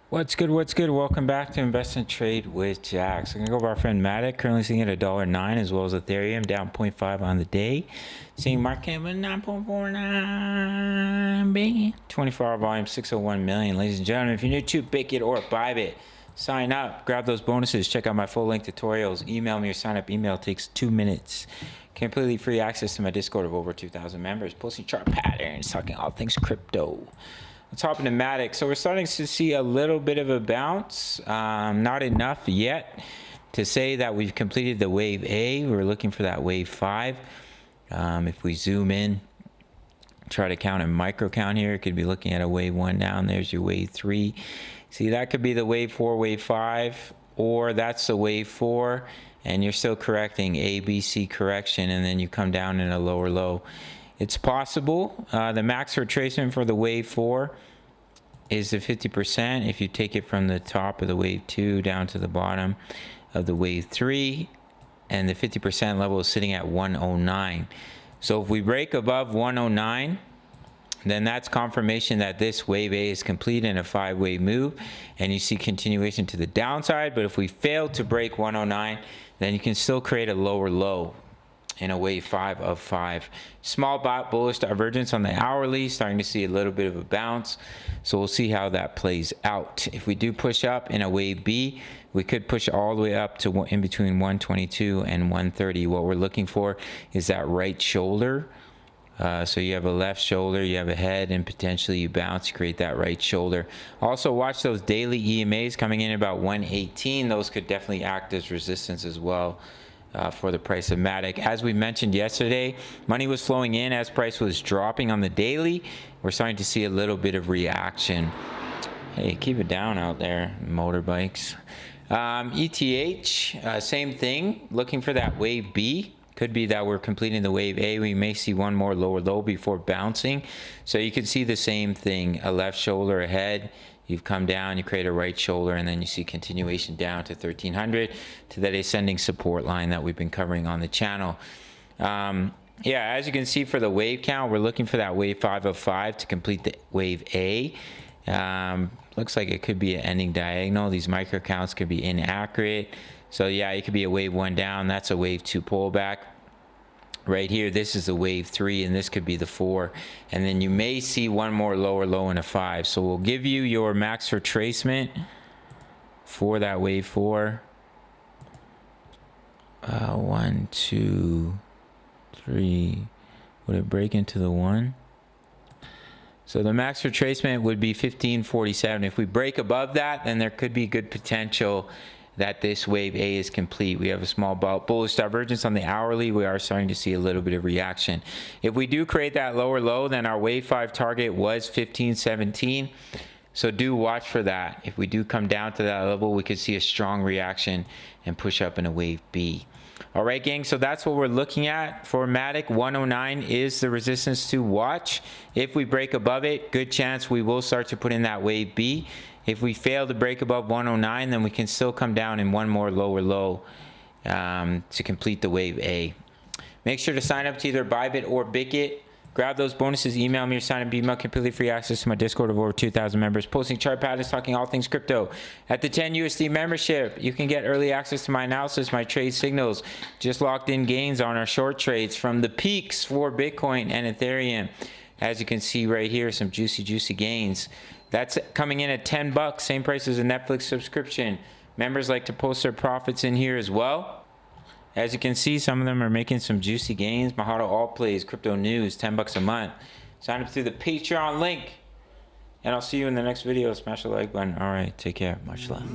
What's good? What's good? Welcome back to Invest and Trade with Jack. So I'm gonna go over our friend Matic, currently sitting at $1.09, as well as Ethereum down 0.5 on the day. Seeing market with 9.49 billion. 24-hour volume 601 million. Ladies and gentlemen, if you're new to Bit or Bybit, sign up, grab those bonuses, check out my full length tutorials, email me. Your sign up email takes 2 minutes. Completely free access to my Discord of over 2,000 members, posting chart patterns, talking all things crypto. Let's hop into Matic. So we're starting to see a little bit of a bounce. Not enough yet to say that we've completed the wave A. We're looking for that wave 5. If we zoom in, try to count a micro count here, it could be looking at a wave 1 down. There's your wave 3. See, that could be the wave 4, wave 5, or that's the wave 4, and you're still correcting A, B, C correction, and then you come down in a lower low. It's possible. The max retracement for the wave 4 is the 50% if you take it from the top of the wave 2 down to the bottom of the wave 3, and the 50% level is sitting at 109. So if we break above 109, then that's confirmation that this wave A is complete in a 5-wave move, and you see continuation to the downside. But if we fail to break 109, then you can still create a lower low in a wave 5 of 5. Small bullish divergence on the hourly, starting to see a little bit of a bounce. So we'll see how that plays out. If we do push up in a wave B, we could push all the way up to in between 122 and 130. What we're looking for is that right shoulder. So you have a left shoulder, you have a head, and potentially you bounce, create that right shoulder. Also watch those daily EMAs coming in about 118. Those could definitely act as resistance as well. For the price of Matic. As we mentioned yesterday, money was flowing in as price was dropping on the daily. We're starting to see a little bit of reaction. Hey, keep it down out there, motorbikes. ETH, same thing, looking for that wave B. Could be that we're completing the wave A. We may see one more lower low before bouncing. So you can see the same thing, a left shoulder ahead. You've come down, you create a right shoulder, and then you see continuation down to 1300 to that ascending support line that we've been covering on the channel. Yeah, as you can see for the wave count, we're looking for that wave 5 of 5 to complete the wave A. Looks like it could be an ending diagonal. These micro counts could be inaccurate. So yeah, it could be a wave 1 down. That's a wave 2 pullback. Right here, this is the wave 3, and this could be the 4. And then you may see one more lower low in a 5. So we'll give you your max retracement for that wave 4. 1, 2, 3. Would it break into the 1? So the max retracement would be 1547. If we break above that, then there could be good potential that this wave A is complete. We have a small bullish divergence on the hourly. We are starting to see a little bit of reaction. If we do create that lower low, then our wave 5 target was 1517. So do watch for that. If we do come down to that level, we could see a strong reaction and push up in a wave B. All right, gang, so that's what we're looking at for Matic. 109 is the resistance to watch. If we break above it, good chance we will start to put in that wave B. If we fail to break above 109, then we can still come down in one more lower low to complete the wave A. Make sure to sign up to either Bybit or Bitget. Grab those bonuses, email me or sign up email, completely free access to my Discord of over 2,000 members, posting chart patterns, talking all things crypto. At the 10 USD membership, you can get early access to my analysis, my trade signals, just locked in gains on our short trades from the peaks for Bitcoin and Ethereum. As you can see right here, some juicy gains. That's coming in at 10 bucks, same price as a Netflix subscription. Members like to post their profits in here as well. As you can see, some of them are making some juicy gains. Mahado All Plays, Crypto News, 10 bucks a month. Sign up through the Patreon link. And I'll see you in the next video. Smash the like button. All right, take care. Much love.